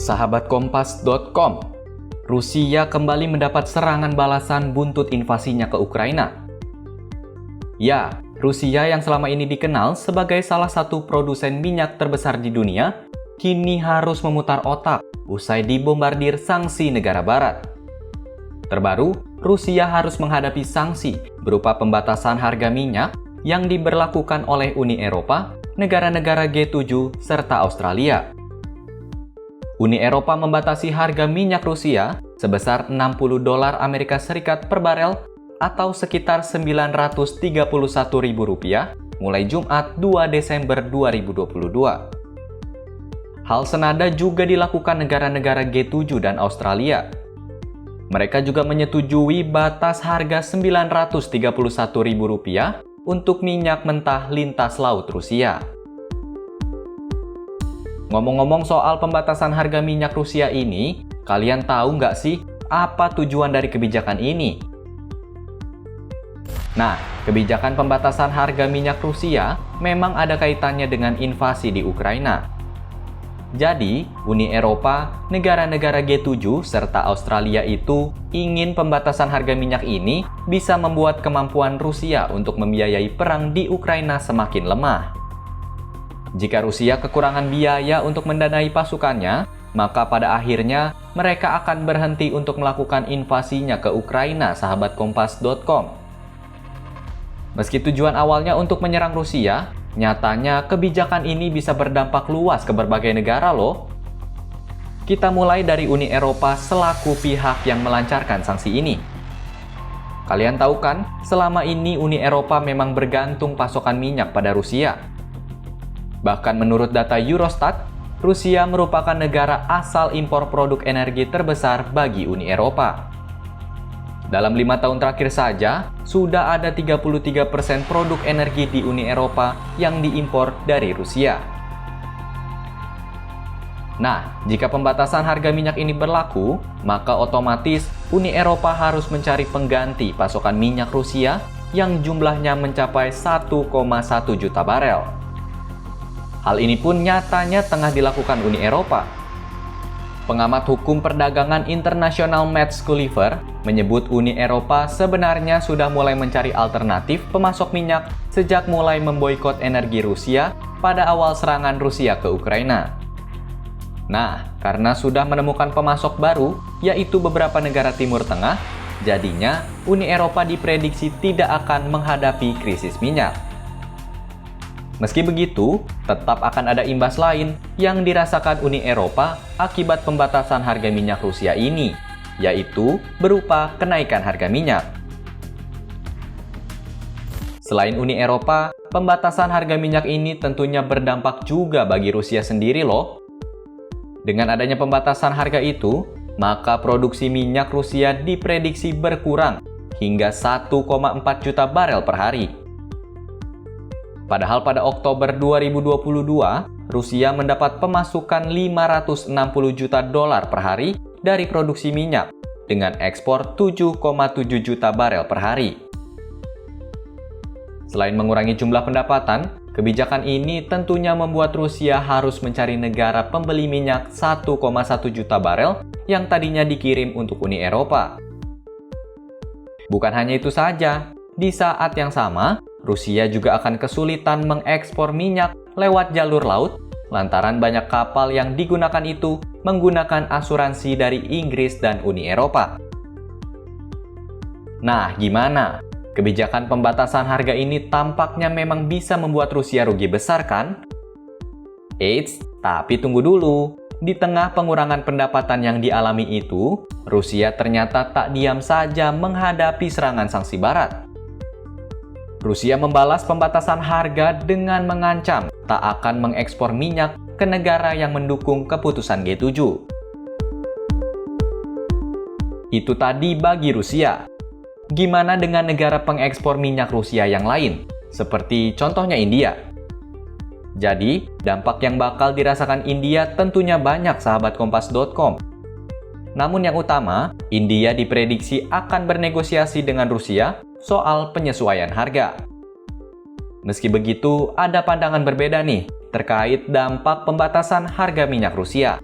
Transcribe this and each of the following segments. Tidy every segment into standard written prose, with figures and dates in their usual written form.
Sahabat Kompas.com, Rusia kembali mendapat serangan balasan buntut invasinya ke Ukraina. Ya, Rusia yang selama ini dikenal sebagai salah satu produsen minyak terbesar di dunia, kini harus memutar otak usai dibombardir sanksi negara barat. Terbaru, Rusia harus menghadapi sanksi berupa pembatasan harga minyak yang diberlakukan oleh Uni Eropa, negara-negara G7, serta Australia. Uni Eropa membatasi harga minyak Rusia sebesar $60 Amerika Serikat per barel atau sekitar Rp931.000 mulai Jumat 2 Desember 2022. Hal senada juga dilakukan negara-negara G7 dan Australia. Mereka juga menyetujui batas harga Rp931.000 untuk minyak mentah lintas laut Rusia. Ngomong-ngomong soal pembatasan harga minyak Rusia ini, kalian tahu nggak sih apa tujuan dari kebijakan ini? Nah, kebijakan pembatasan harga minyak Rusia memang ada kaitannya dengan invasi di Ukraina. Jadi, Uni Eropa, negara-negara G7, serta Australia itu ingin pembatasan harga minyak ini bisa membuat kemampuan Rusia untuk membiayai perang di Ukraina semakin lemah. Jika Rusia kekurangan biaya untuk mendanai pasukannya, maka pada akhirnya mereka akan berhenti untuk melakukan invasinya ke Ukraina, sahabat Kompas.com. Meski tujuan awalnya untuk menyerang Rusia, nyatanya kebijakan ini bisa berdampak luas ke berbagai negara loh. Kita mulai dari Uni Eropa selaku pihak yang melancarkan sanksi ini. Kalian tahu kan, selama ini Uni Eropa memang bergantung pasokan minyak pada Rusia. Bahkan menurut data Eurostat, Rusia merupakan negara asal impor produk energi terbesar bagi Uni Eropa. Dalam 5 tahun terakhir saja, sudah ada 33% produk energi di Uni Eropa yang diimpor dari Rusia. Nah, jika pembatasan harga minyak ini berlaku, maka otomatis Uni Eropa harus mencari pengganti pasokan minyak Rusia yang jumlahnya mencapai 1,1 juta barel. Hal ini pun nyatanya tengah dilakukan Uni Eropa. Pengamat hukum perdagangan internasional Matt Sculliver menyebut Uni Eropa sebenarnya sudah mulai mencari alternatif pemasok minyak sejak mulai memboikot energi Rusia pada awal serangan Rusia ke Ukraina. Nah, karena sudah menemukan pemasok baru, yaitu beberapa negara Timur Tengah, jadinya Uni Eropa diprediksi tidak akan menghadapi krisis minyak. Meski begitu, tetap akan ada imbas lain yang dirasakan Uni Eropa akibat pembatasan harga minyak Rusia ini, yaitu berupa kenaikan harga minyak. Selain Uni Eropa, pembatasan harga minyak ini tentunya berdampak juga bagi Rusia sendiri loh. Dengan adanya pembatasan harga itu, maka produksi minyak Rusia diprediksi berkurang hingga 1,4 juta barel per hari. Padahal pada Oktober 2022, Rusia mendapat pemasukan $560 juta per hari dari produksi minyak dengan ekspor 7,7 juta barel per hari. Selain mengurangi jumlah pendapatan, kebijakan ini tentunya membuat Rusia harus mencari negara pembeli minyak 1,1 juta barel yang tadinya dikirim untuk Uni Eropa. Bukan hanya itu saja, di saat yang sama, Rusia juga akan kesulitan mengekspor minyak lewat jalur laut lantaran banyak kapal yang digunakan itu menggunakan asuransi dari Inggris dan Uni Eropa. Nah, gimana? Kebijakan pembatasan harga ini tampaknya memang bisa membuat Rusia rugi besar kan? Eits, tapi tunggu dulu. Di tengah pengurangan pendapatan yang dialami itu, Rusia ternyata tak diam saja menghadapi serangan sanksi Barat. Rusia membalas pembatasan harga dengan mengancam tak akan mengekspor minyak ke negara yang mendukung keputusan G7. Itu tadi bagi Rusia. Gimana dengan negara pengekspor minyak Rusia yang lain, seperti contohnya India? Jadi, dampak yang bakal dirasakan India tentunya banyak, sahabat Kompas.com. Namun yang utama, India diprediksi akan bernegosiasi dengan Rusia soal penyesuaian harga. Meski begitu, ada pandangan berbeda nih terkait dampak pembatasan harga minyak Rusia.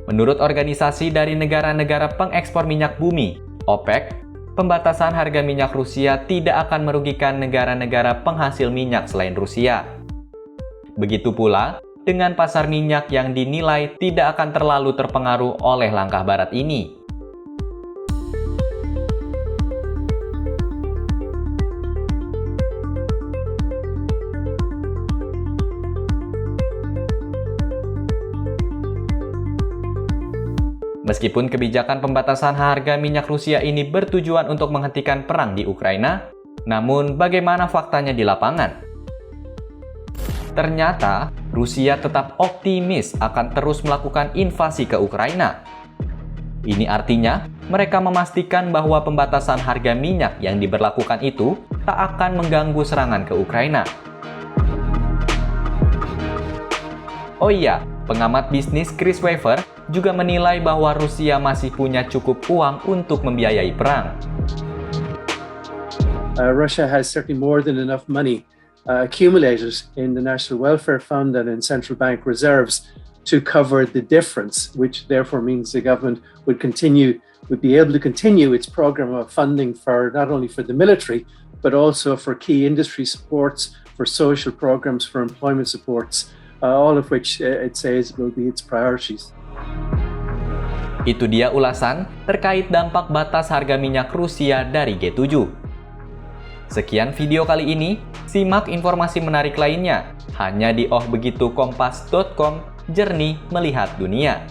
Menurut organisasi dari negara-negara pengekspor minyak bumi, OPEC, pembatasan harga minyak Rusia tidak akan merugikan negara-negara penghasil minyak selain Rusia. Begitu pula dengan pasar minyak yang dinilai tidak akan terlalu terpengaruh oleh langkah Barat ini. Meskipun kebijakan pembatasan harga minyak Rusia ini bertujuan untuk menghentikan perang di Ukraina, namun bagaimana faktanya di lapangan? Ternyata, Rusia tetap optimis akan terus melakukan invasi ke Ukraina. Ini artinya, mereka memastikan bahwa pembatasan harga minyak yang diberlakukan itu tak akan mengganggu serangan ke Ukraina. Oh iya, pengamat bisnis Chris Weaver juga menilai bahwa Rusia masih punya cukup uang untuk membiayai perang. Russia has certainly more than enough money accumulated in the National Welfare Fund and in central bank reserves to cover the difference, which therefore means the government would be able to continue its program of funding for not only for the military, but also for key industry supports, for social programs, for employment supports, all of which it says will be its priorities. Itu dia ulasan terkait dampak batas harga minyak Rusia dari G7. Sekian video kali ini, simak informasi menarik lainnya hanya di ohbegitukompas.com, jernih melihat dunia.